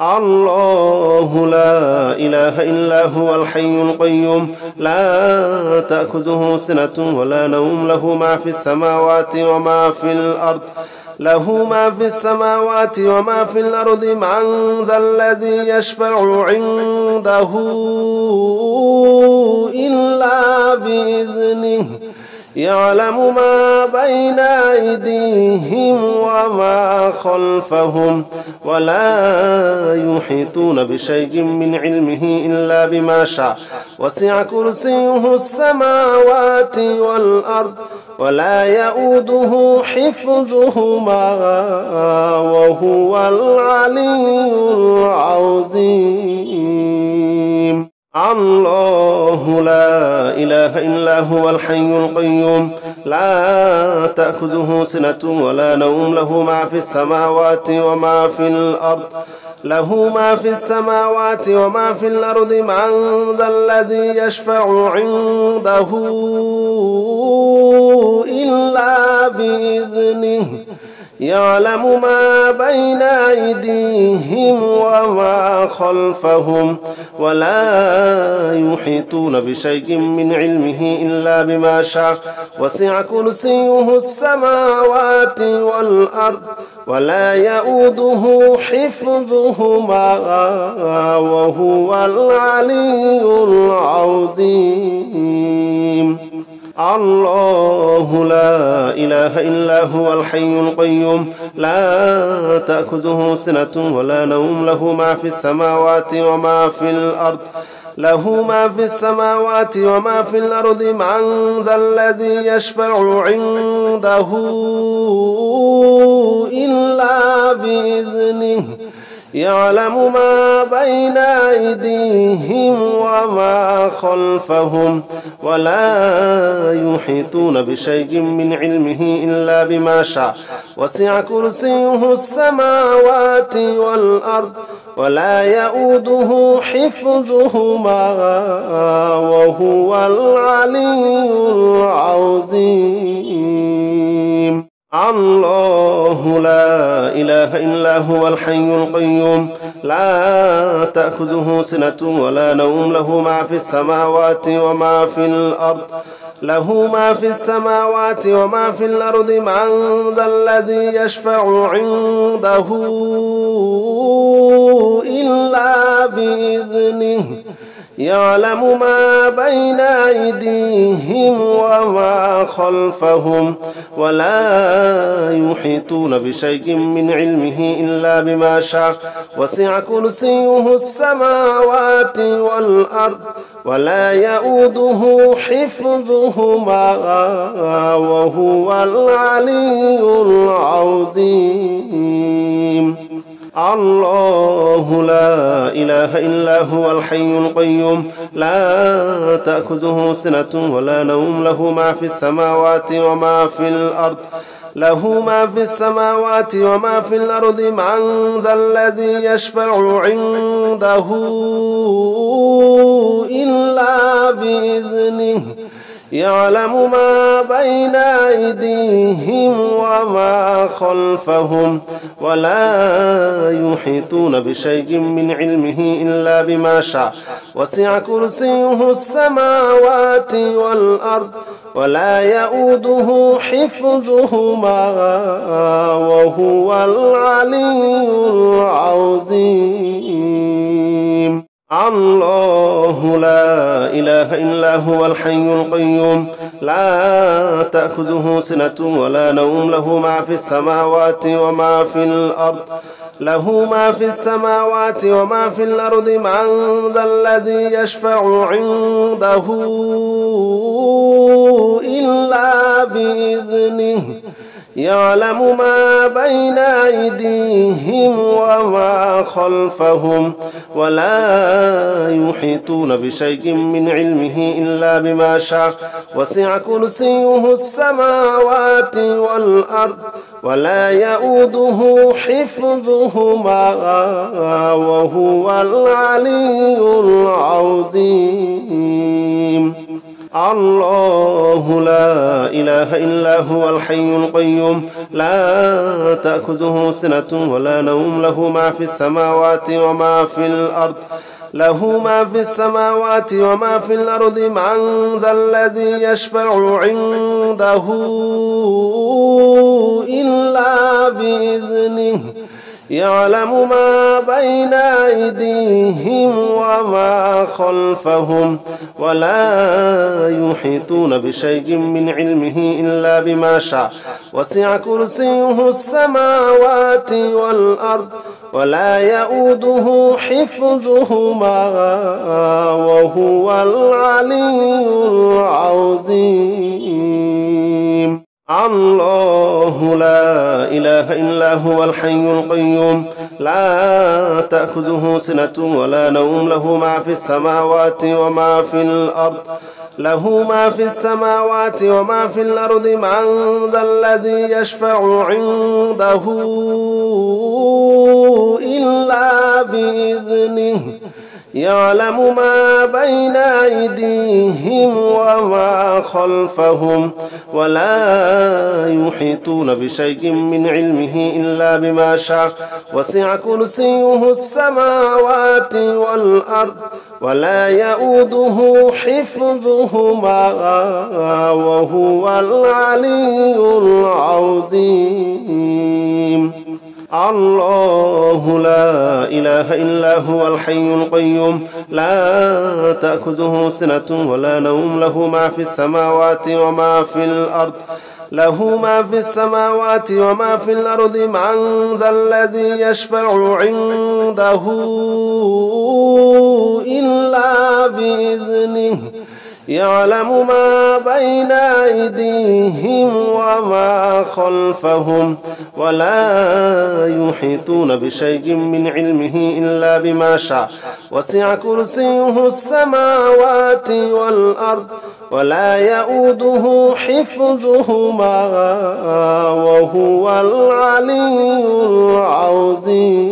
الله لا إله إلا هو الحي القيوم لا تأخذه سنة ولا نوم له ما في السماوات وما في الأرض له ما في السماوات وما في الأرض من ذا الذي يشفع عنده إلا بإذنه يعلم ما بين أيديهم وما خلفهم ولا يحيطون بشيء من علمه إلا بما شاء وسع كرسيه السماوات والأرض ولا يؤوده حفظهما وهو العلي العظيم الله لا إله إلا هو الحي القيوم لا تأخذه سنة ولا نوم له ما في السماوات وما في الأرض له ما في السماوات وما في الأرض من ذا الذي يشفع عنده إلا بإذنه يعلم ما بين أيديهم وما خلفهم ولا يحيطون بشيء من علمه إلا بما شاء وسع كرسيه السماوات والأرض ولا يؤوده حفظهما وهو العلي العظيم الله لا إله إلا هو الحي القيوم لا تأخذه سنة ولا نوم له ما في السماوات وما في الأرض له ما في السماوات وما في الأرض من ذا الذي يشفع عنده إلا بإذنه يعلم ما بين أيديهم وما خلفهم ولا يحيطون بشيء من علمه إلا بما شاء وسع كرسيه السماوات والأرض ولا يؤوده حفظهما وهو العلي العظيم الله لا إله إلا هو الحي القيوم لا تأخذه سنة ولا نوم له ما في السماوات وما في الأرض له ما في السماوات وما في الأرض من ذا الذي يشفع عنده إلا بإذنه يعلم ما بين أيديهم وما خلفهم ولا يحيطون بشيء من علمه إلا بما شاء وسع كرسيه السماوات والأرض ولا يؤوده حفظهما وهو العلي العظيم الله لا إله إلا هو الحي القيوم لا تأخذه سنة ولا نوم له ما في السماوات وما في الأرض له ما في السماوات وما في الأرض من ذا الذي يشفع عنده إلا بإذنه يعلم ما بين أيديهم وما خلفهم ولا يحيطون بشيء من علمه إلا بما شاء وسع كرسيه السماوات والأرض ولا يؤوده حفظهما وهو العلي العظيم الله لا إله إلا هو الحي القيوم لا تأخذه سنة ولا نوم له ما في السماوات وما في الأرض له ما في السماوات وما في الأرض من ذا الذي يشفع عنده إلا بإذنه يعلم ما بين أيديهم وما خلفهم ولا يحيطون بشيء من علمه إلا بما شاء وسع كرسيه السماوات والأرض ولا يؤوده حفظهما وهو العلي العظيم الله لا إله إلا هو الحي القيوم لا تأخذه سنة ولا نوم له ما في السماوات وما في الأرض وما في الأرض من ذا الذي يشفع عنده إلا بإذنه يعلم ما بين أيديهم وما خلفهم ولا يحيطون بشيء من علمه إلا بما شاء وسع كرسيه السماوات والأرض ولا يؤوده حفظهما وهو العلي العظيم الله لا إله إلا هو الحي القيوم لا تأخذه سنة ولا نوم له ما في السماوات وما في الأرض من ذا الذي يشفع عنده إلا بإذنه يعلم ما بين أيديهم وما خلفهم ولا يحيطون بشيء من علمه إلا بما شاء وسع كرسيه السماوات والأرض ولا يؤوده حفظهما وهو العلي العظيم الله لا إله إلا هو الحي القيوم لا تأخذه سنة ولا نوم له ما في السماوات وما في الأرض من ذا الذي يشفع عنده إلا بإذنه يعلم ما بين أيديهم وما خلفهم ولا يحيطون بشيء من علمه إلا بما شاء وسع كرسيه السماوات والأرض ولا يؤوده حفظهما وهو العلي العظيم.